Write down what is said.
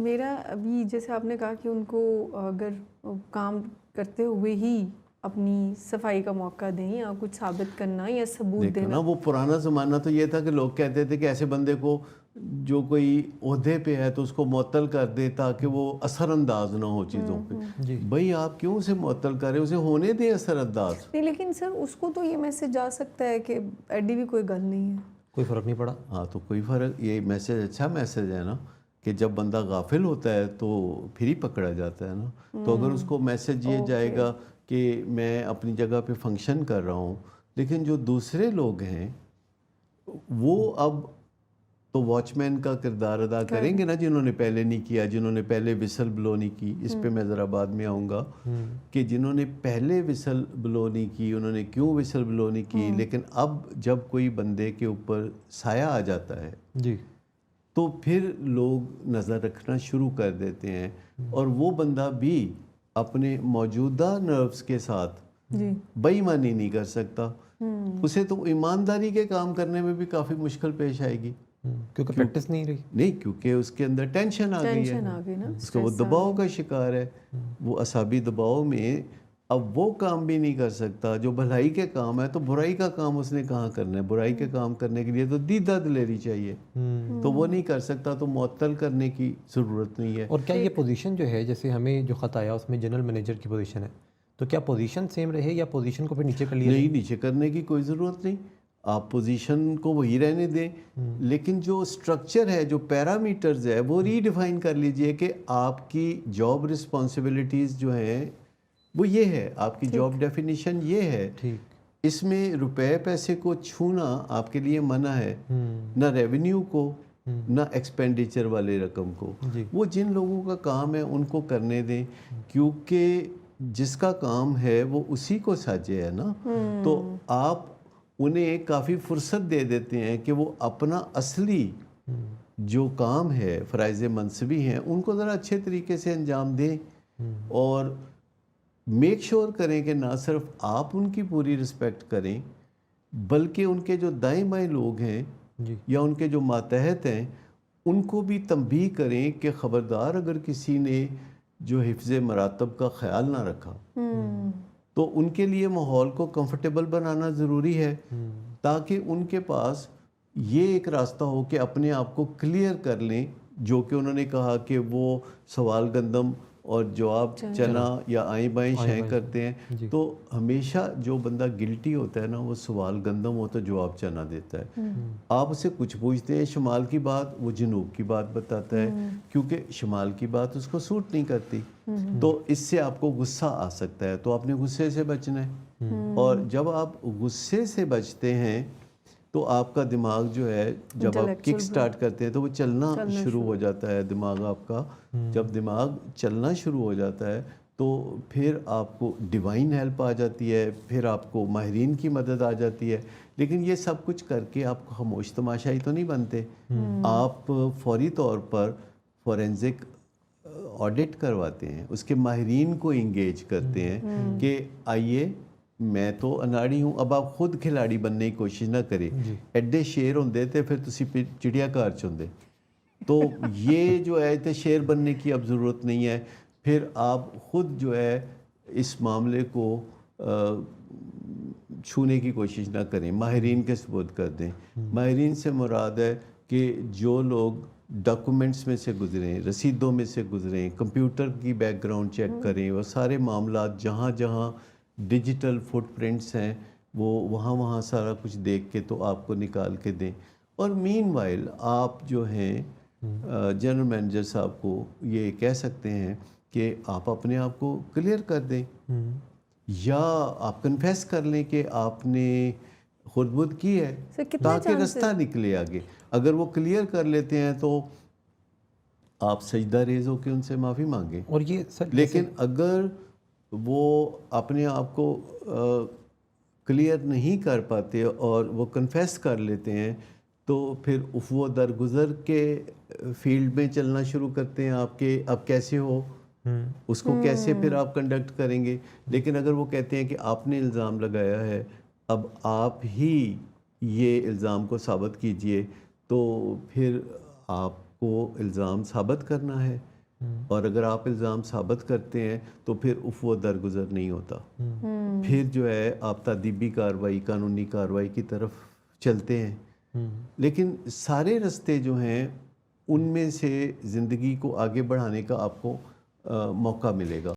میرا ابھی جیسے آپ نے کہا کہ ان کو اگر کام کرتے ہوئے ہی اپنی صفائی کا موقع دیں یا کچھ ثابت کرنا یا ثبوت دینا. وہ پرانا زمانہ تو یہ تھا کہ لوگ کہتے تھے کہ ایسے بندے کو جو کوئی عہدے پہ ہے تو اس کو معطل کر دے تاکہ وہ اثر انداز نہ ہو چیزوں پہ. بھائی آپ کیوں اسے معطل کریں, اسے ہونے دیں اثر انداز. نہیں لیکن سر اس کو تو یہ میسج جا سکتا ہے کہ ایڈی بھی کوئی گل نہیں ہے, کوئی فرق نہیں پڑا. ہاں تو کوئی فرق, یہ میسج اچھا میسج ہے نا کہ جب بندہ غافل ہوتا ہے تو پھر ہی پکڑا جاتا ہے نا. تو اگر اس کو میسج یہ جائے گا کہ میں اپنی جگہ پہ فنکشن کر رہا ہوں, لیکن جو دوسرے لوگ ہیں وہ اب تو واچ مین کا کردار ادا کریں گے نا, جنہوں نے پہلے نہیں کیا, جنہوں نے پہلے وسل بلو نہیں کی. اس پہ میں ذرا بعد میں آؤں گا کہ جنہوں نے پہلے وسل بلو نہیں کی انہوں نے کیوں وسل بلو نہیں کی. لیکن اب جب کوئی بندے کے اوپر سایہ آ جاتا ہے جی تو پھر لوگ نظر رکھنا شروع کر دیتے ہیں, اور وہ بندہ بھی اپنے موجودہ نروس کے ساتھ بے ایمانی نہیں کر سکتا. اسے تو ایمانداری کے کام کرنے میں بھی کافی مشکل پیش آئے گی, کیونکہ پریکٹس نہیں رہی. نہیں کیونکہ اس کے اندر ٹینشن آ گئی ہے, اس کا وہ دباؤ کا شکار ہے. وہ اعصابی دباؤ میں اب وہ کام بھی نہیں کر سکتا جو بھلائی کے کام ہے. تو برائی کا کام اس نے کہاں کرنا ہے؟ برائی کے کام کرنے کے لیے تو دیدہ دلیری چاہیے, تو وہ نہیں کر سکتا, تو معطل کرنے کی ضرورت نہیں ہے. اور کیا یہ پوزیشن جو ہے, جیسے ہمیں جو خط آیا اس میں جنرل مینیجر کی پوزیشن ہے, تو کیا پوزیشن سیم رہے یا پوزیشن کو پھر نیچے کر لیا؟ نہیں, نیچے کرنے کی کوئی ضرورت نہیں, آپ پوزیشن کو وہی رہنے دیں, لیکن جو سٹرکچر ہے, جو پیرامیٹرز ہے وہ ری ڈیفائن کر لیجئے کہ آپ کی جاب رسپانسبلٹیز جو ہیں وہ یہ ہے, آپ کی جاب ڈیفینیشن یہ ہے. اس میں روپے پیسے کو چھونا آپ کے لیے منع ہے, نہ ریونیو کو نہ ایکسپینڈیچر والے رقم کو. وہ جن لوگوں کا کام ہے ان کو کرنے دیں, کیونکہ جس کا کام ہے وہ اسی کو ساجے ہے نا. تو آپ انہیں کافی فرصت دے دیتے ہیں کہ وہ اپنا اصلی جو کام ہے, فرائض منصبی ہیں, ان کو ذرا اچھے طریقے سے انجام دیں, اور میک شور کریں کہ نہ صرف آپ ان کی پوری رسپیکٹ کریں بلکہ ان کے جو دائیں بائیں لوگ ہیں یا ان کے جو ماتحت ہیں ان کو بھی تنبیہ کریں کہ خبردار اگر کسی نے جو حفظ مراتب کا خیال نہ رکھا تو ان کے لیے ماحول کو کمفرٹیبل بنانا ضروری ہے, تاکہ ان کے پاس یہ ایک راستہ ہو کہ اپنے آپ کو کلیئر کر لیں. جو کہ انہوں نے کہا کہ وہ سوال گندم اور جواب چنا یا آئیں بائیں شائیں کرتے ہیں, تو ہمیشہ جو بندہ گلٹی ہوتا ہے نا وہ سوال گندم ہوتا ہے, جواب چنا دیتا ہے. آپ اسے کچھ پوچھتے ہیں شمال کی بات, وہ جنوب کی بات بتاتا ہے, کیونکہ شمال کی بات اس کو سوٹ نہیں کرتی. تو اس سے آپ کو غصہ آ سکتا ہے, تو آپ نے غصے سے بچنا ہے. اور جب آپ غصے سے بچتے ہیں تو آپ کا دماغ جو ہے, جب آپ کک سٹارٹ کرتے ہیں تو وہ چلنا شروع ہو جاتا ہے دماغ آپ کا. جب دماغ چلنا شروع ہو جاتا ہے تو پھر آپ کو ڈیوائن ہیلپ آ جاتی ہے, پھر آپ کو ماہرین کی مدد آ جاتی ہے. لیکن یہ سب کچھ کر کے آپ خاموش تماشائی تو نہیں بنتے, آپ فوری طور پر فورینزک آڈٹ کرواتے ہیں, اس کے ماہرین کو انگیج کرتے ہیں کہ آئیے میں تو اناڑی ہوں, اب آپ خود کھلاڑی بننے کی کوشش نہ کریں. ایڈے شیر ہوندے تے پھر تسی چڑیا گھر چوندے, تو یہ جو ہے تے شیر بننے کی اب ضرورت نہیں ہے. پھر آپ خود جو ہے اس معاملے کو چھونے کی کوشش نہ کریں, ماہرین کے سپرد کر دیں. ماہرین سے مراد ہے کہ جو لوگ ڈاکومنٹس میں سے گزریں, رسیدوں میں سے گزریں, کمپیوٹر کی بیک گراؤنڈ چیک کریں, وہ سارے معاملات جہاں جہاں ڈیجیٹل فٹ پرنٹس ہیں وہ وہاں سارا کچھ دیکھ کے تو آپ کو نکال کے دیں. اور مین وائل آپ جو ہیں جنرل مینیجر صاحب کو یہ کہہ سکتے ہیں کہ آپ اپنے آپ کو کلیئر کر دیں, یا آپ کنفیس کر لیں کہ آپ نے خود بدھ کی ہے, تاکہ رستہ نکلے آگے. اگر وہ کلیئر کر لیتے ہیں تو آپ سجدہ ریز ہو کے ان سے معافی مانگیں. اور یہ لیکن اگر وہ اپنے آپ کو کلیئر نہیں کر پاتے اور وہ کنفیس کر لیتے ہیں تو پھر وہ درگزر کے فیلڈ میں چلنا شروع کرتے ہیں آپ کے اب کیسے ہو, اس کو کیسے پھر آپ کنڈکٹ کریں گے. لیکن اگر وہ کہتے ہیں کہ آپ نے الزام لگایا ہے, اب آپ ہی یہ الزام کو ثابت کیجئے, تو پھر آپ کو الزام ثابت کرنا ہے. اور اگر آپ الزام ثابت کرتے ہیں تو پھر عفو درگزر نہیں ہوتا، پھر جو ہے آپ تادیبی کارروائی، قانونی کارروائی کی طرف چلتے ہیں. لیکن سارے رستے جو ہیں ان میں سے زندگی کو آگے بڑھانے کا آپ کو موقع ملے گا.